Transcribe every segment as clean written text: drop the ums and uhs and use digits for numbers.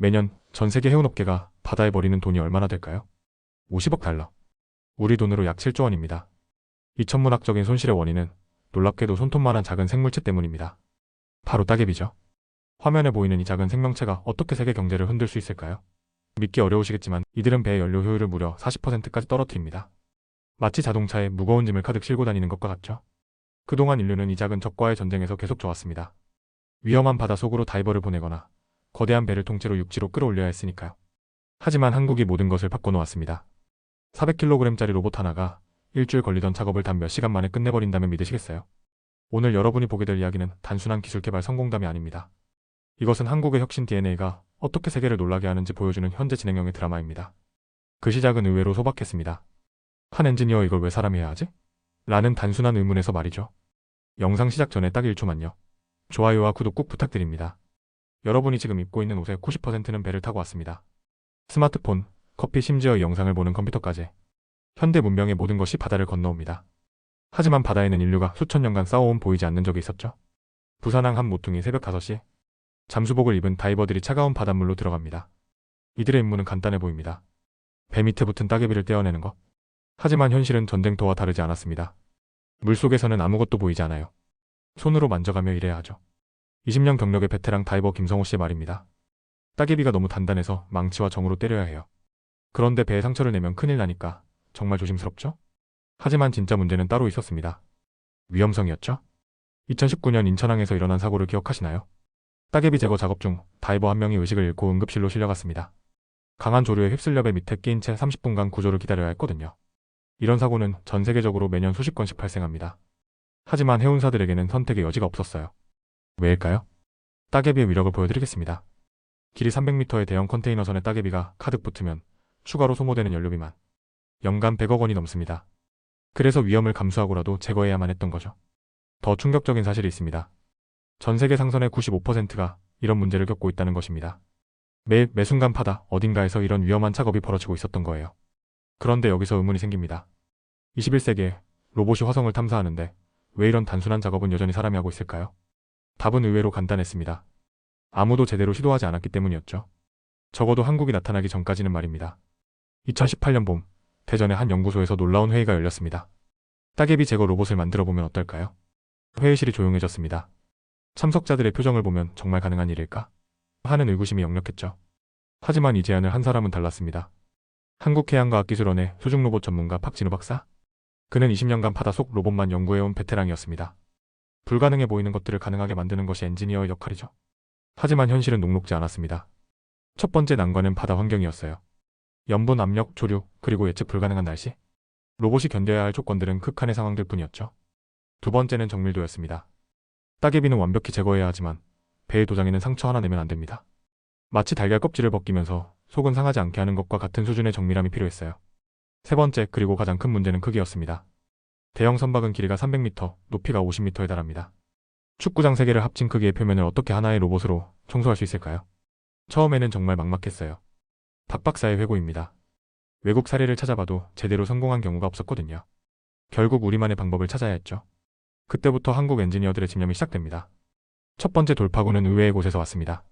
매년 전 세계 해운업계가 바다에 버리는 돈이 얼마나 될까요? 50억 달러. 우리 돈으로 약 7조 원입니다. 이 천문학적인 손실의 원인은 놀랍게도 손톱만한 작은 생물체 때문입니다. 바로 따개비죠. 화면에 보이는 이 작은 생명체가 어떻게 세계 경제를 흔들 수 있을까요? 믿기 어려우시겠지만 이들은 배의 연료 효율을 무려 40%까지 떨어뜨립니다. 마치 자동차에 무거운 짐을 가득 싣고 다니는 것과 같죠? 그동안 인류는 이 작은 적과의 전쟁에서 계속 져왔습니다. 위험한 바다 속으로 다이버를 보내거나 거대한 배를 통째로 육지로 끌어올려야 했으니까요. 하지만 한국이 모든 것을 바꿔놓았습니다. 400kg짜리 로봇 하나가 일주일 걸리던 작업을 단 몇 시간 만에 끝내버린다면 믿으시겠어요? 오늘 여러분이 보게 될 이야기는 단순한 기술 개발 성공담이 아닙니다. 이것은 한국의 혁신 DNA가 어떻게 세계를 놀라게 하는지 보여주는 현재 진행형의 드라마입니다. 그 시작은 의외로 소박했습니다. 한 엔지니어 이걸 왜 사람이 해야 하지? 라는 단순한 의문에서 말이죠. 영상 시작 전에 딱 1초만요. 좋아요와 구독 꼭 부탁드립니다. 여러분이 지금 입고 있는 옷의 90%는 배를 타고 왔습니다. 스마트폰, 커피, 심지어 이 영상을 보는 컴퓨터까지. 현대 문명의 모든 것이 바다를 건너옵니다. 하지만 바다에는 인류가 수천 년간 쌓아온 보이지 않는 적이 있었죠. 부산항 한 모퉁이 새벽 5시. 잠수복을 입은 다이버들이 차가운 바닷물로 들어갑니다. 이들의 임무는 간단해 보입니다. 배 밑에 붙은 따개비를 떼어내는 것. 하지만 현실은 전쟁터와 다르지 않았습니다. 물속에서는 아무것도 보이지 않아요. 손으로 만져가며 일해야 하죠. 20년 경력의 베테랑 다이버 김성호 씨의 말입니다. 따개비가 너무 단단해서 망치와 정으로 때려야 해요. 그런데 배에 상처를 내면 큰일 나니까 정말 조심스럽죠? 하지만 진짜 문제는 따로 있었습니다. 위험성이었죠? 2019년 인천항에서 일어난 사고를 기억하시나요? 따개비 제거 작업 중 다이버 한 명이 의식을 잃고 응급실로 실려갔습니다. 강한 조류에 휩쓸려 배 밑에 끼인 채 30분간 구조를 기다려야 했거든요. 이런 사고는 전 세계적으로 매년 수십 건씩 발생합니다. 하지만 해운사들에게는 선택의 여지가 없었어요. 왜일까요? 따개비의 위력을 보여드리겠습니다. 길이 300m의 대형 컨테이너선에 따개비가 가득 붙으면 추가로 소모되는 연료비만 연간 100억 원이 넘습니다. 그래서 위험을 감수하고라도 제거해야만 했던 거죠. 더 충격적인 사실이 있습니다. 전 세계 상선의 95%가 이런 문제를 겪고 있다는 것입니다. 매일 매순간 바다 어딘가에서 이런 위험한 작업이 벌어지고 있었던 거예요. 그런데 여기서 의문이 생깁니다. 21세기에 로봇이 화성을 탐사하는데 왜 이런 단순한 작업은 여전히 사람이 하고 있을까요? 답은 의외로 간단했습니다. 아무도 제대로 시도하지 않았기 때문이었죠. 적어도 한국이 나타나기 전까지는 말입니다. 2018년 봄, 대전의 한 연구소에서 놀라운 회의가 열렸습니다. 따개비 제거 로봇을 만들어보면 어떨까요? 회의실이 조용해졌습니다. 참석자들의 표정을 보면 정말 가능한 일일까? 하는 의구심이 역력했죠. 하지만 이 제안을 한 사람은 달랐습니다. 한국해양과학기술원의 수중로봇 전문가 박진우 박사? 그는 20년간 바닷속 로봇만 연구해온 베테랑이었습니다. 불가능해 보이는 것들을 가능하게 만드는 것이 엔지니어의 역할이죠. 하지만 현실은 녹록지 않았습니다. 첫 번째 난관은 바다 환경이었어요. 염분, 압력, 조류, 그리고 예측 불가능한 날씨. 로봇이 견뎌야 할 조건들은 극한의 상황들 뿐이었죠. 두 번째는 정밀도였습니다. 따개비는 완벽히 제거해야 하지만 배의 도장에는 상처 하나 내면 안 됩니다. 마치 달걀 껍질을 벗기면서 속은 상하지 않게 하는 것과 같은 수준의 정밀함이 필요했어요. 세 번째, 그리고 가장 큰 문제는 크기였습니다. 대형 선박은 길이가 300m, 높이가 50m에 달합니다. 축구장 3개를 합친 크기의 표면을 어떻게 하나의 로봇으로 청소할 수 있을까요? 처음에는 정말 막막했어요. 박 박사의 회고입니다. 외국 사례를 찾아봐도 제대로 성공한 경우가 없었거든요. 결국 우리만의 방법을 찾아야 했죠. 그때부터 한국 엔지니어들의 집념이 시작됩니다. 첫 번째 돌파구는 의외의 곳에서 왔습니다.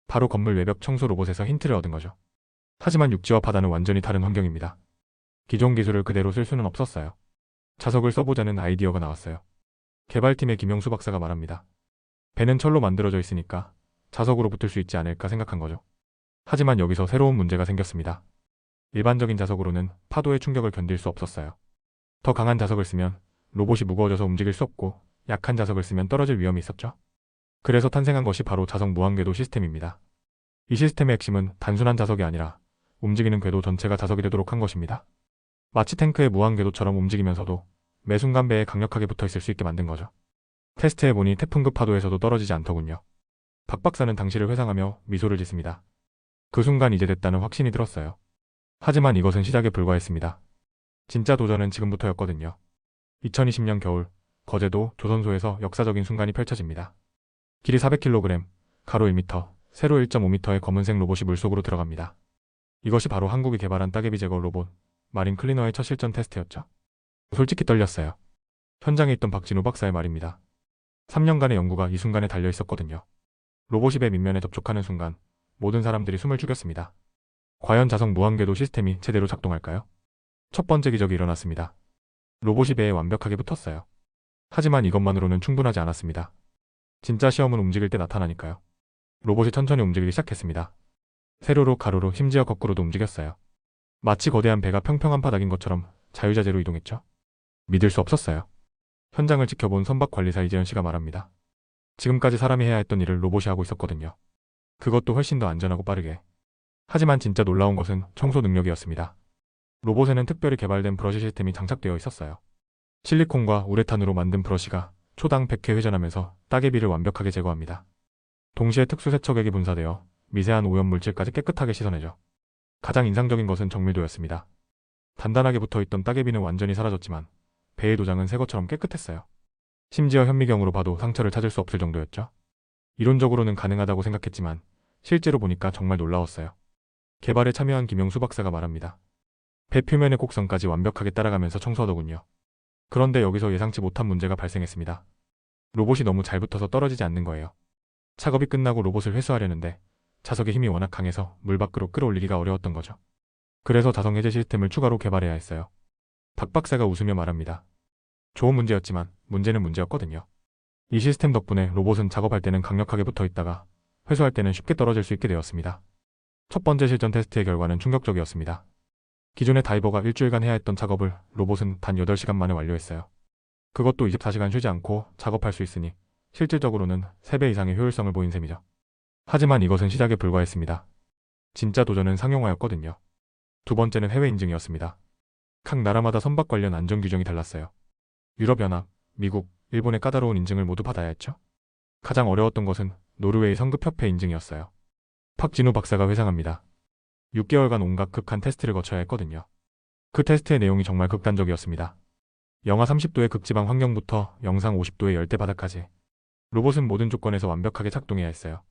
바로 건물 외벽 청소 로봇에서 힌트를 얻은 거죠. 하지만 육지와 바다는 완전히 다른 환경입니다. 기존 기술을 그대로 쓸 수는 없었어요. 자석을 써보자는 아이디어가 나왔어요. 개발팀의 김영수 박사가 말합니다. 배는 철로 만들어져 있으니까 자석으로 붙을 수 있지 않을까 생각한 거죠. 하지만 여기서 새로운 문제가 생겼습니다. 일반적인 자석으로는 파도의 충격을 견딜 수 없었어요. 더 강한 자석을 쓰면 로봇이 무거워져서 움직일 수 없고 약한 자석을 쓰면 떨어질 위험이 있었죠. 그래서 탄생한 것이 바로 자석 무한궤도 시스템입니다. 이 시스템의 핵심은 단순한 자석이 아니라 움직이는 궤도 전체가 자석이 되도록 한 것입니다. 마치 탱크의 무한궤도처럼 움직이면서도 매 순간 배에 강력하게 붙어 있을 수 있게 만든 거죠. 테스트해보니 태풍급 파도에서도 떨어지지 않더군요. 박 박사는 당시를 회상하며 미소를 짓습니다. 그 순간 이제 됐다는 확신이 들었어요. 하지만 이것은 시작에 불과했습니다. 진짜 도전은 지금부터였거든요. 2020년 겨울, 거제도 조선소에서 역사적인 순간이 펼쳐집니다. 길이 400kg, 가로 1m, 세로 1.5m의 검은색 로봇이 물속으로 들어갑니다. 이것이 바로 한국이 개발한 따개비 제거 로봇, 마린 클리너의 첫 실전 테스트였죠. 솔직히 떨렸어요. 현장에 있던 박진우 박사의 말입니다. 3년간의 연구가 이 순간에 달려 있었거든요. 로봇이 배 밑면에 접촉하는 순간 모든 사람들이 숨을 죽였습니다. 과연 자석 무한궤도 시스템이 제대로 작동할까요? 첫 번째 기적이 일어났습니다. 로봇이 배에 완벽하게 붙었어요. 하지만 이것만으로는 충분하지 않았습니다. 진짜 시험은 움직일 때 나타나니까요. 로봇이 천천히 움직이기 시작했습니다. 세로로 가로로 심지어 거꾸로도 움직였어요. 마치 거대한 배가 평평한 바닥인 것처럼 자유자재로 이동했죠. 믿을 수 없었어요. 현장을 지켜본 선박 관리사 이재현 씨가 말합니다. 지금까지 사람이 해야 했던 일을 로봇이 하고 있었거든요. 그것도 훨씬 더 안전하고 빠르게. 하지만 진짜 놀라운 것은 청소 능력이었습니다. 로봇에는 특별히 개발된 브러쉬 시스템이 장착되어 있었어요. 실리콘과 우레탄으로 만든 브러쉬가 초당 100회 회전하면서 따개비를 완벽하게 제거합니다. 동시에 특수 세척액이 분사되어 미세한 오염 물질까지 깨끗하게 씻어내죠. 가장 인상적인 것은 정밀도였습니다. 단단하게 붙어있던 따개비는 완전히 사라졌지만 배의 도장은 새 것처럼 깨끗했어요. 심지어 현미경으로 봐도 상처를 찾을 수 없을 정도였죠. 이론적으로는 가능하다고 생각했지만 실제로 보니까 정말 놀라웠어요. 개발에 참여한 김영수 박사가 말합니다. 배 표면의 곡선까지 완벽하게 따라가면서 청소하더군요. 그런데 여기서 예상치 못한 문제가 발생했습니다. 로봇이 너무 잘 붙어서 떨어지지 않는 거예요. 작업이 끝나고 로봇을 회수하려는데 자석의 힘이 워낙 강해서 물 밖으로 끌어올리기가 어려웠던 거죠. 그래서 자석 해제 시스템을 추가로 개발해야 했어요. 박 박사가 웃으며 말합니다. 좋은 문제였지만 문제는 문제였거든요. 이 시스템 덕분에 로봇은 작업할 때는 강력하게 붙어 있다가 회수할 때는 쉽게 떨어질 수 있게 되었습니다. 첫 번째 실전 테스트의 결과는 충격적이었습니다. 기존의 다이버가 일주일간 해야 했던 작업을 로봇은 단 8시간 만에 완료했어요. 그것도 24시간 쉬지 않고 작업할 수 있으니 실질적으로는 3배 이상의 효율성을 보인 셈이죠. 하지만 이것은 시작에 불과했습니다. 진짜 도전은 상용화였거든요. 두 번째는 해외 인증이었습니다. 각 나라마다 선박 관련 안전 규정이 달랐어요. 유럽연합, 미국, 일본의 까다로운 인증을 모두 받아야 했죠. 가장 어려웠던 것은 노르웨이 성급협회 인증이었어요. 팍진우 박사가 회상합니다. 6개월간 온갖 극한 테스트를 거쳐야 했거든요. 그 테스트의 내용이 정말 극단적이었습니다. 영하 30도의 극지방 환경부터 영상 50도의 열대 바다까지 로봇은 모든 조건에서 완벽하게 작동해야 했어요.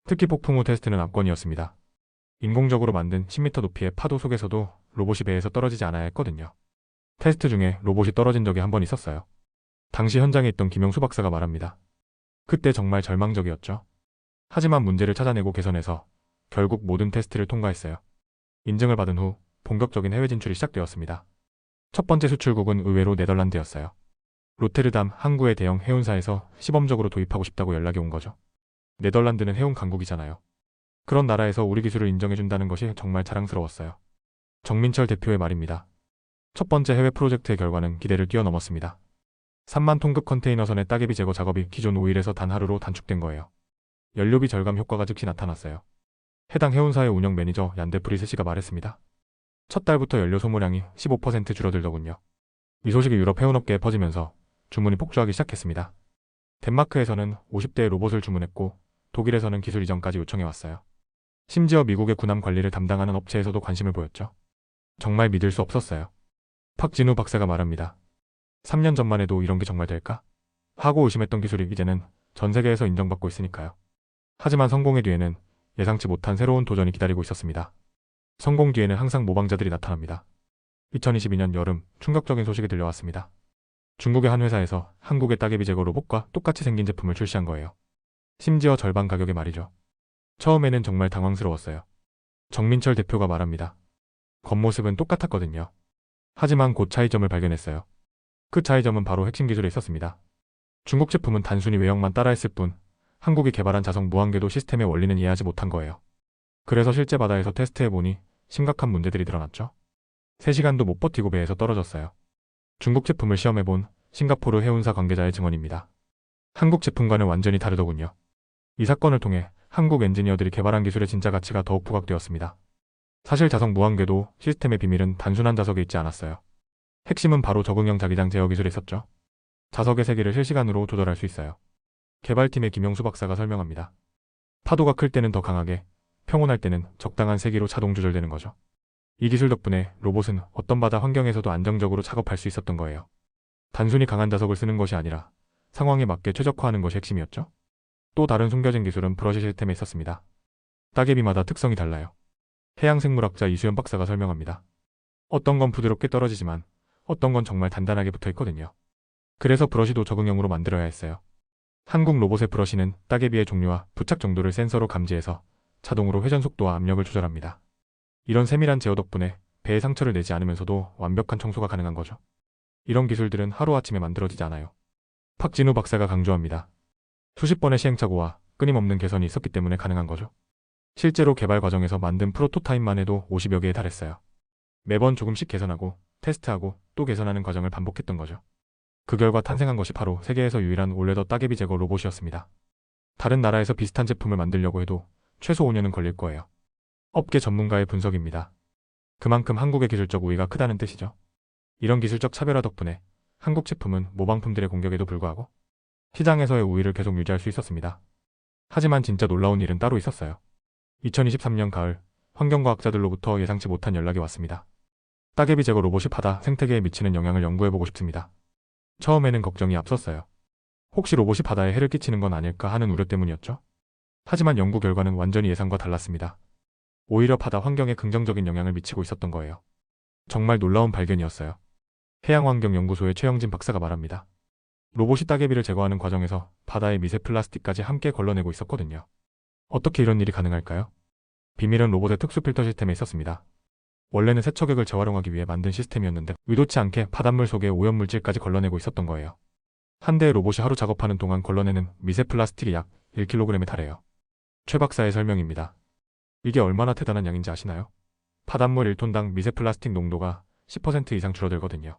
특히 폭풍 후 테스트는 압권이었습니다. 인공적으로 만든 10m 높이의 파도 속에서도 로봇이 배에서 떨어지지 않아야 했거든요. 테스트 중에 로봇이 떨어진 적이 한 번 있었어요. 당시 현장에 있던 김영수 박사가 말합니다. 그때 정말 절망적이었죠. 하지만 문제를 찾아내고 개선해서 결국 모든 테스트를 통과했어요. 인증을 받은 후 본격적인 해외 진출이 시작되었습니다. 첫 번째 수출국은 의외로 네덜란드였어요. 로테르담 항구의 대형 해운사에서 시범적으로 도입하고 싶다고 연락이 온 거죠. 네덜란드는 해운 강국이잖아요. 그런 나라에서 우리 기술을 인정해준다는 것이 정말 자랑스러웠어요. 정민철 대표의 말입니다. 첫 번째 해외 프로젝트의 결과는 기대를 뛰어넘었습니다. 3만 톤급 컨테이너선의 따개비 제거 작업이 기존 5일에서 단 하루로 단축된 거예요. 연료비 절감 효과가 즉시 나타났어요. 해당 해운사의 운영 매니저 얀데 프리스 씨가 말했습니다. 첫 달부터 연료 소모량이 15% 줄어들더군요. 이 소식이 유럽 해운업계에 퍼지면서 주문이 폭주하기 시작했습니다. 덴마크에서는 50대의 로봇을 주문했고 독일에서는 기술 이전까지 요청해왔어요. 심지어 미국의 군함 관리를 담당하는 업체에서도 관심을 보였죠. 정말 믿을 수 없었어요. 팍진우 박사가 말합니다. 3년 전만 해도 이런 게 정말 될까? 하고 의심했던 기술이 이제는 전 세계에서 인정받고 있으니까요. 하지만 성공의 뒤에는 예상치 못한 새로운 도전이 기다리고 있었습니다. 성공 뒤에는 항상 모방자들이 나타납니다. 2022년 여름 충격적인 소식이 들려왔습니다. 중국의 한 회사에서 한국의 따개비 제거 로봇과 똑같이 생긴 제품을 출시한 거예요. 심지어 절반 가격에 말이죠. 처음에는 정말 당황스러웠어요. 정민철 대표가 말합니다. 겉모습은 똑같았거든요. 하지만 곧 차이점을 발견했어요. 그 차이점은 바로 핵심 기술에 있었습니다. 중국 제품은 단순히 외형만 따라했을 뿐 한국이 개발한 자석 무한궤도 시스템의 원리는 이해하지 못한 거예요. 그래서 실제 바다에서 테스트해보니 심각한 문제들이 드러났죠. 3시간도 못 버티고 배에서 떨어졌어요. 중국 제품을 시험해본 싱가포르 해운사 관계자의 증언입니다. 한국 제품과는 완전히 다르더군요. 이 사건을 통해 한국 엔지니어들이 개발한 기술의 진짜 가치가 더욱 부각되었습니다. 사실 자석 무한궤도 시스템의 비밀은 단순한 자석에 있지 않았어요. 핵심은 바로 적응형 자기장 제어 기술에 있었죠. 자석의 세기를 실시간으로 조절할 수 있어요. 개발팀의 김영수 박사가 설명합니다. 파도가 클 때는 더 강하게, 평온할 때는 적당한 세기로 자동 조절되는 거죠. 이 기술 덕분에 로봇은 어떤 바다 환경에서도 안정적으로 작업할 수 있었던 거예요. 단순히 강한 자석을 쓰는 것이 아니라 상황에 맞게 최적화하는 것이 핵심이었죠. 또 다른 숨겨진 기술은 브러쉬 시스템에 있었습니다. 따개비마다 특성이 달라요. 해양생물학자 이수연 박사가 설명합니다. 어떤 건 부드럽게 떨어지지만 어떤 건 정말 단단하게 붙어 있거든요. 그래서 브러쉬도 적응형으로 만들어야 했어요. 한국 로봇의 브러쉬는 따개비의 종류와 부착 정도를 센서로 감지해서 자동으로 회전 속도와 압력을 조절합니다. 이런 세밀한 제어 덕분에 배에 상처를 내지 않으면서도 완벽한 청소가 가능한 거죠. 이런 기술들은 하루아침에 만들어지지 않아요. 팍진우 박사가 강조합니다. 수십 번의 시행착오와 끊임없는 개선이 있었기 때문에 가능한 거죠. 실제로 개발 과정에서 만든 프로토타입만 해도 50여 개에 달했어요. 매번 조금씩 개선하고 테스트하고 또 개선하는 과정을 반복했던 거죠. 그 결과 탄생한 것이 바로 세계에서 유일한 올레더 따개비 제거 로봇이었습니다. 다른 나라에서 비슷한 제품을 만들려고 해도 최소 5년은 걸릴 거예요. 업계 전문가의 분석입니다. 그만큼 한국의 기술적 우위가 크다는 뜻이죠. 이런 기술적 차별화 덕분에 한국 제품은 모방품들의 공격에도 불구하고 시장에서의 우위를 계속 유지할 수 있었습니다. 하지만 진짜 놀라운 일은 따로 있었어요. 2023년 가을, 환경과학자들로부터 예상치 못한 연락이 왔습니다. 따개비 제거 로봇이 바다 생태계에 미치는 영향을 연구해보고 싶습니다. 처음에는 걱정이 앞섰어요. 혹시 로봇이 바다에 해를 끼치는 건 아닐까 하는 우려 때문이었죠. 하지만 연구 결과는 완전히 예상과 달랐습니다. 오히려 바다 환경에 긍정적인 영향을 미치고 있었던 거예요. 정말 놀라운 발견이었어요. 해양환경연구소의 최영진 박사가 말합니다. 로봇이 따개비를 제거하는 과정에서 바다의 미세 플라스틱까지 함께 걸러내고 있었거든요. 어떻게 이런 일이 가능할까요? 비밀은 로봇의 특수 필터 시스템에 있었습니다. 원래는 세척액을 재활용하기 위해 만든 시스템이었는데 의도치 않게 바닷물 속에 오염물질까지 걸러내고 있었던 거예요. 한 대의 로봇이 하루 작업하는 동안 걸러내는 미세 플라스틱이 약 1kg에 달해요. 최 박사의 설명입니다. 이게 얼마나 대단한 양인지 아시나요? 바닷물 1톤당 미세 플라스틱 농도가 10% 이상 줄어들거든요.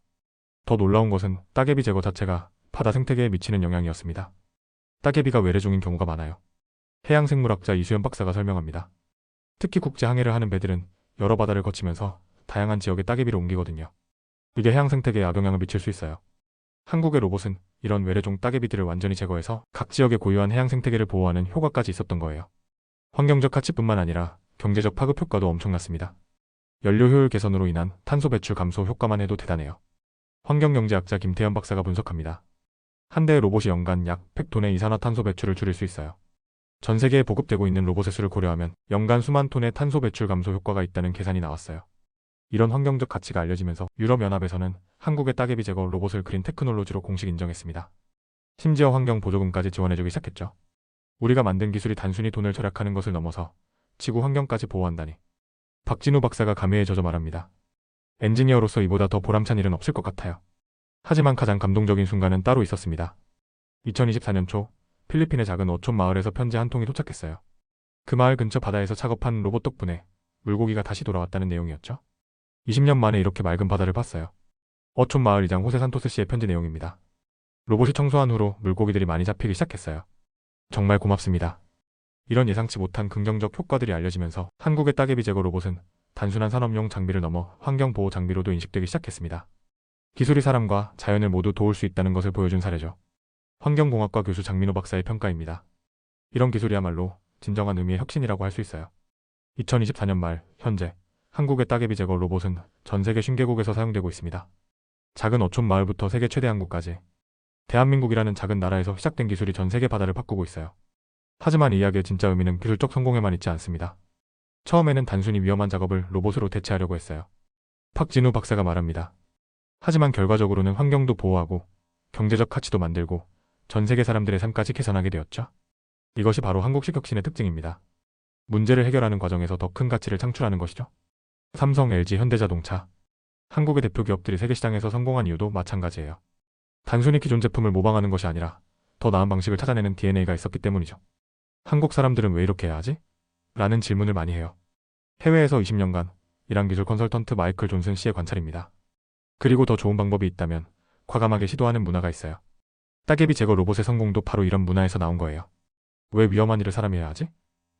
더 놀라운 것은 따개비 제거 자체가 바다 생태계에 미치는 영향이었습니다. 따개비가 외래 종인 경우가 많아요. 해양생물학자 이수연 박사가 설명합니다. 특히 국제 항해를 하는 배들은 여러 바다를 거치면서 다양한 지역에 따개비를 옮기거든요. 이게 해양 생태계에 악영향을 미칠 수 있어요. 한국의 로봇은 이런 외래종 따개비들을 완전히 제거해서 각 지역의 고유한 해양 생태계를 보호하는 효과까지 있었던 거예요. 환경적 가치뿐만 아니라 경제적 파급 효과도 엄청났습니다. 연료 효율 개선으로 인한 탄소 배출 감소 효과만 해도 대단해요. 환경경제학자 김태현 박사가 분석합니다. 한 대의 로봇이 연간 약 100톤의 이산화탄소 배출을 줄일 수 있어요. 전 세계에 보급되고 있는 로봇의 수를 고려하면 연간 수만 톤의 탄소 배출 감소 효과가 있다는 계산이 나왔어요. 이런 환경적 가치가 알려지면서 유럽연합에서는 한국의 따개비 제거 로봇을 그린 테크놀로지로 공식 인정했습니다. 심지어 환경 보조금까지 지원해주기 시작했죠. 우리가 만든 기술이 단순히 돈을 절약하는 것을 넘어서 지구 환경까지 보호한다니. 박진우 박사가 감회에 젖어 말합니다. 엔지니어로서 이보다 더 보람찬 일은 없을 것 같아요. 하지만 가장 감동적인 순간은 따로 있었습니다. 2024년 초 필리핀의 작은 어촌 마을에서 편지 한 통이 도착했어요. 그 마을 근처 바다에서 작업한 로봇 덕분에 물고기가 다시 돌아왔다는 내용이었죠. 20년 만에 이렇게 맑은 바다를 봤어요. 어촌 마을 이장 호세 산토스 씨의 편지 내용입니다. 로봇이 청소한 후로 물고기들이 많이 잡히기 시작했어요. 정말 고맙습니다. 이런 예상치 못한 긍정적 효과들이 알려지면서 한국의 따개비 제거 로봇은 단순한 산업용 장비를 넘어 환경보호 장비로도 인식되기 시작했습니다. 기술이 사람과 자연을 모두 도울 수 있다는 것을 보여준 사례죠. 환경공학과 교수 장민호 박사의 평가입니다. 이런 기술이야말로 진정한 의미의 혁신이라고 할 수 있어요. 2024년 말 현재 한국의 따개비 제거 로봇은 전 세계 50개국에서 사용되고 있습니다. 작은 어촌 마을부터 세계 최대 항구까지 대한민국이라는 작은 나라에서 시작된 기술이 전 세계 바다를 바꾸고 있어요. 하지만 이 이야기의 진짜 의미는 기술적 성공에만 있지 않습니다. 처음에는 단순히 위험한 작업을 로봇으로 대체하려고 했어요. 팍진우 박사가 말합니다. 하지만 결과적으로는 환경도 보호하고 경제적 가치도 만들고 전 세계 사람들의 삶까지 개선하게 되었죠. 이것이 바로 한국식 혁신의 특징입니다. 문제를 해결하는 과정에서 더 큰 가치를 창출하는 것이죠. 삼성, LG, 현대자동차, 한국의 대표 기업들이 세계 시장에서 성공한 이유도 마찬가지예요. 단순히 기존 제품을 모방하는 것이 아니라 더 나은 방식을 찾아내는 DNA가 있었기 때문이죠. 한국 사람들은 왜 이렇게 해야 하지? 라는 질문을 많이 해요. 해외에서 20년간 일한 기술 컨설턴트 마이클 존슨 씨의 관찰입니다. 그리고 더 좋은 방법이 있다면 과감하게 시도하는 문화가 있어요. 따개비 제거 로봇의 성공도 바로 이런 문화에서 나온 거예요. 왜 위험한 일을 사람이 해야 하지?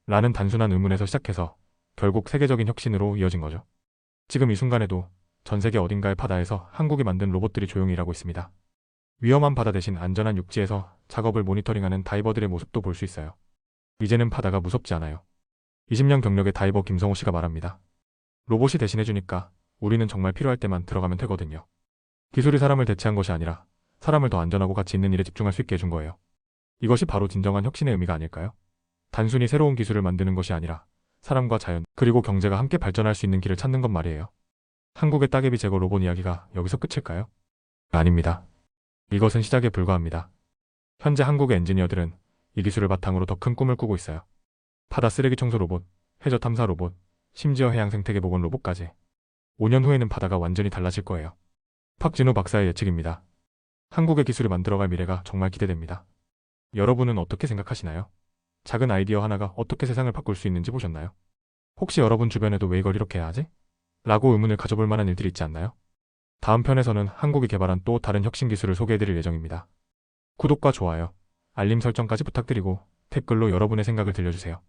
라는 단순한 의문에서 시작해서 결국 세계적인 혁신으로 이어진 거죠. 지금 이 순간에도 전 세계 어딘가의 바다에서 한국이 만든 로봇들이 조용히 일하고 있습니다. 위험한 바다 대신 안전한 육지에서 작업을 모니터링하는 다이버들의 모습도 볼 수 있어요. 이제는 바다가 무섭지 않아요. 20년 경력의 다이버 김성호 씨가 말합니다. 로봇이 대신해주니까 우리는 정말 필요할 때만 들어가면 되거든요. 기술이 사람을 대체한 것이 아니라 사람을 더 안전하고 가치 있는 일에 집중할 수 있게 해준 거예요. 이것이 바로 진정한 혁신의 의미가 아닐까요? 단순히 새로운 기술을 만드는 것이 아니라 사람과 자연, 그리고 경제가 함께 발전할 수 있는 길을 찾는 것 말이에요. 한국의 따개비 제거 로봇 이야기가 여기서 끝일까요? 아닙니다. 이것은 시작에 불과합니다. 현재 한국의 엔지니어들은 이 기술을 바탕으로 더 큰 꿈을 꾸고 있어요. 바다 쓰레기 청소 로봇, 해저 탐사 로봇, 심지어 해양 생태계 복원 로봇까지. 5년 후에는 바다가 완전히 달라질 거예요. 팍진호 박사의 예측입니다. 한국의 기술이 만들어갈 미래가 정말 기대됩니다. 여러분은 어떻게 생각하시나요? 작은 아이디어 하나가 어떻게 세상을 바꿀 수 있는지 보셨나요? 혹시 여러분 주변에도 왜 이걸 이렇게 해야 하지? 라고 의문을 가져볼 만한 일들이 있지 않나요? 다음 편에서는 한국이 개발한 또 다른 혁신 기술을 소개해드릴 예정입니다. 구독과 좋아요, 알림 설정까지 부탁드리고 댓글로 여러분의 생각을 들려주세요.